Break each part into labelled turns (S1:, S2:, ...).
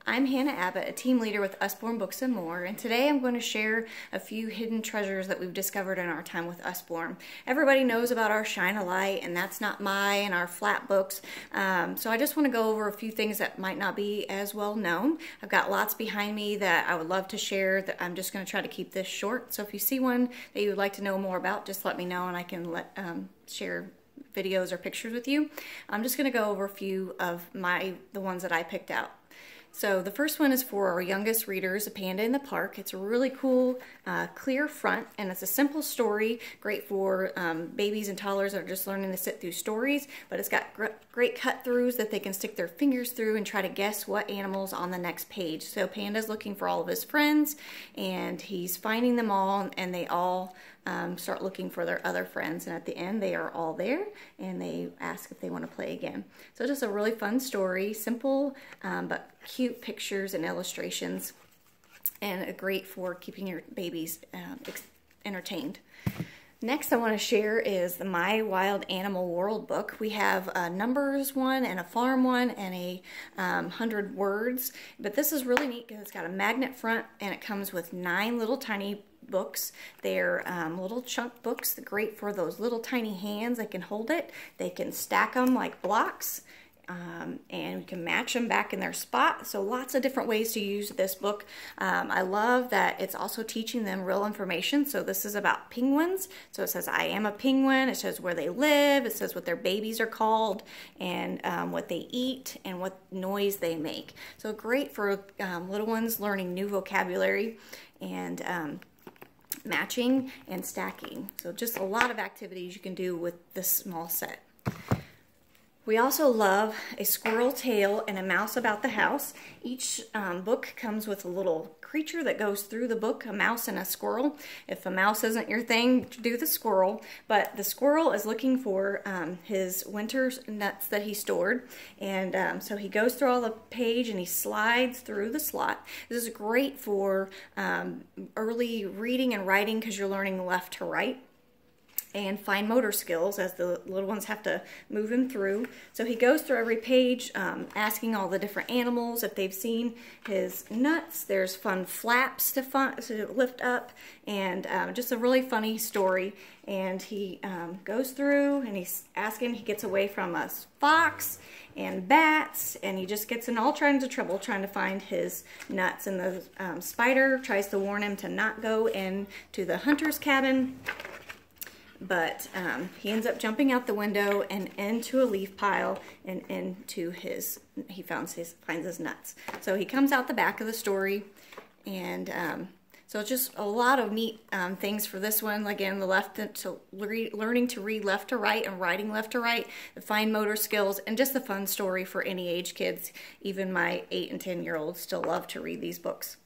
S1: I'm Hannah Abbott, a team leader with Usborne Books and More, and today I'm going to share a few hidden treasures that we've discovered in our time with Usborne. Everybody knows about our Shine a Light, and That's Not My, and our flat books, so I just want to go over a few things that might not be as well known. I've got lots behind me that I would love to share. That I'm just going to try to keep this short, so if you see one that you would like to know more about, just let me know and I can share videos or pictures with you. I'm just going to go over a few of the ones that I picked out. So the first one is for our youngest readers, A Panda in the Park. It's a really cool, clear front, and it's a simple story, great for babies and toddlers that are just learning to sit through stories, but it's got great cut-throughs that they can stick their fingers through and try to guess what animal's on the next page. So Panda's looking for all of his friends, and he's finding them all, and they all start looking for their other friends, and at the end they are all there and they ask if they want to play again. So just a really fun story, simple but cute pictures and illustrations, and great for keeping your babies entertained. Next I want to share is the My Wild Animal World book. We have a numbers one and a farm one and a 100 words, but this is really neat because it's got a magnet front and it comes with 9 little tiny books. They're little chunk books, great for those little tiny hands that can hold it. They can stack them like blocks, and we can match them back in their spot. So lots of different ways to use this book. I love that it's also teaching them real information. So this is about penguins. So it says, I am a penguin. It says where they live. It says what their babies are called, and what they eat and what noise they make. So great for little ones learning new vocabulary and matching and stacking. So just a lot of activities you can do with this small set. We also love A Squirrel Tale and A Mouse About the House. Each book comes with a little creature that goes through the book, a mouse and a squirrel. If a mouse isn't your thing, do the squirrel. But the squirrel is looking for his winter nuts that he stored. And so he goes through all the page and he slides through the slot. This is great for early reading and writing because you're learning left to right, and fine motor skills as the little ones have to move him through. So he goes through every page asking all the different animals if they've seen his nuts. There's fun flaps to lift up, and just a really funny story. And he goes through and he's asking, he gets away from a fox and bats, and he just gets in all kinds of trouble trying to find his nuts. And the spider tries to warn him to not go into the hunter's cabin, but he ends up jumping out the window and into a leaf pile and into he finds his nuts. So he comes out the back of the story, and so it's just a lot of neat things for this one. Again, learning to read left to right and writing left to right, the fine motor skills, and just a fun story for any age kids. Even my 8 and 10-year-olds still love to read these books.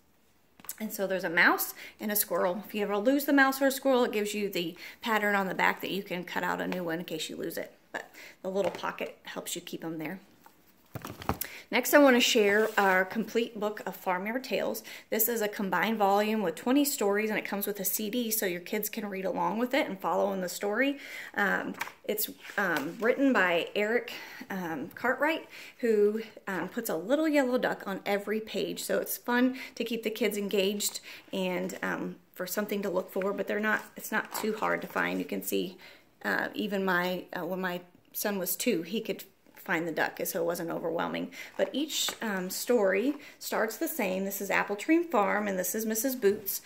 S1: And so there's a mouse and a squirrel. If you ever lose the mouse or a squirrel, it gives you the pattern on the back that you can cut out a new one in case you lose it. But the little pocket helps you keep them there. Next, I want to share our complete book of Farmyard Tales. This is a combined volume with 20 stories, and it comes with a CD so your kids can read along with it and follow in the story. It's written by Eric Cartwright, who puts a little yellow duck on every page. So it's fun to keep the kids engaged and for something to look for, but it's not too hard to find. You can see even when my son was 2, he could find the duck, so it wasn't overwhelming. But each story starts the same. This is Apple Tree Farm, and this is Mrs. Boots.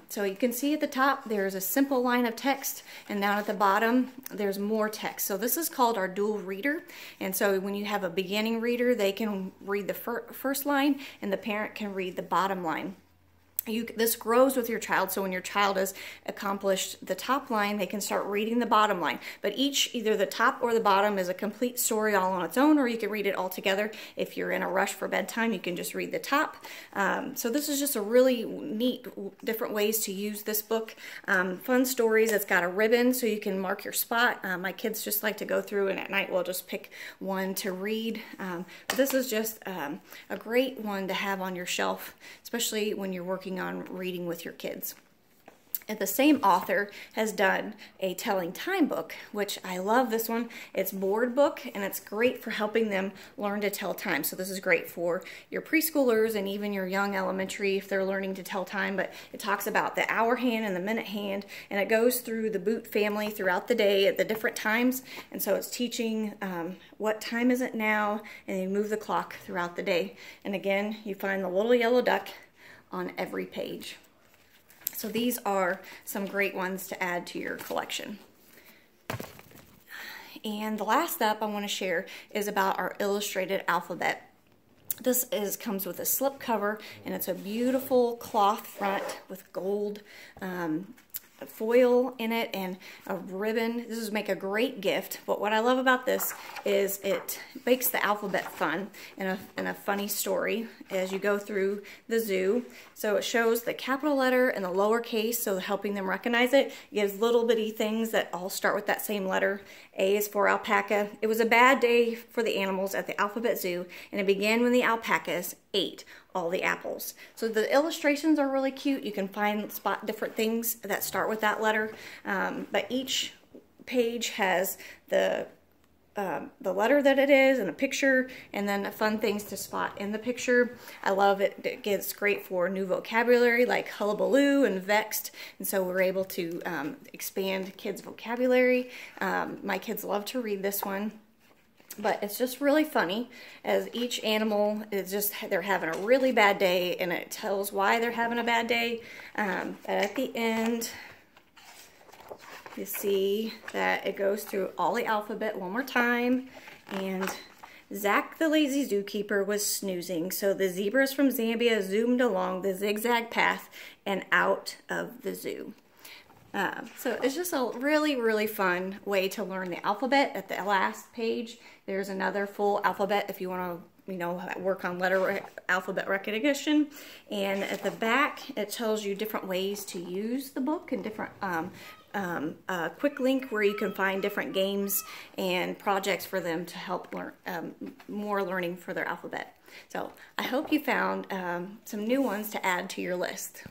S1: So you can see at the top there's a simple line of text, and down at the bottom there's more text. So this is called our dual reader, and so when you have a beginning reader, they can read the first line, and the parent can read the bottom line. This grows with your child, so when your child has accomplished the top line, they can start reading the bottom line. But either the top or the bottom is a complete story all on its own, or you can read it all together. If you're in a rush for bedtime, you can just read the top. So this is just a really neat, different ways to use this book. Fun stories. It's got a ribbon so you can mark your spot. My kids just like to go through, and at night we'll just pick one to read. But this is just a great one to have on your shelf, especially when you're working on reading with your kids. And the same author has done a telling time book, which I love this one. It's board book, and it's great for helping them learn to tell time. So this is great for your preschoolers and even your young elementary if they're learning to tell time. But it talks about the hour hand and the minute hand, and it goes through the Boot family throughout the day at the different times. And so it's teaching what time is it now, and you move the clock throughout the day. And again, you find the little yellow duck on every page. So these are some great ones to add to your collection. And the last step I want to share is about our illustrated alphabet. This comes with a slip cover, and it's a beautiful cloth front with gold foil in it and a ribbon. This would make a great gift. But what I love about this is it makes the alphabet fun and a funny story as you go through the zoo. So it shows the capital letter and the lowercase, so helping them recognize it. It gives little bitty things that all start with that same letter. A is for alpaca. It was a bad day for the animals at the Alphabet Zoo, and it began when the alpacas ate all the apples. So the illustrations are really cute. You can spot different things that start with that letter, but each page has the letter that it is and a picture, and then fun things to spot in the picture. I love it. It gets great for new vocabulary like hullabaloo and vexed, and so we're able to expand kids' vocabulary. My kids love to read this one. But it's just really funny as each animal is they're having a really bad day, and it tells why they're having a bad day. But at the end, you see that it goes through all the alphabet one more time. And Zach the lazy zookeeper was snoozing, so the zebras from Zambia zoomed along the zigzag path and out of the zoo. So it's just a really, really fun way to learn the alphabet. At the last page, there's another full alphabet if you want to, work on alphabet recognition. And at the back, it tells you different ways to use the book and different quick link where you can find different games and projects for them to help learn more learning for their alphabet. So I hope you found some new ones to add to your list.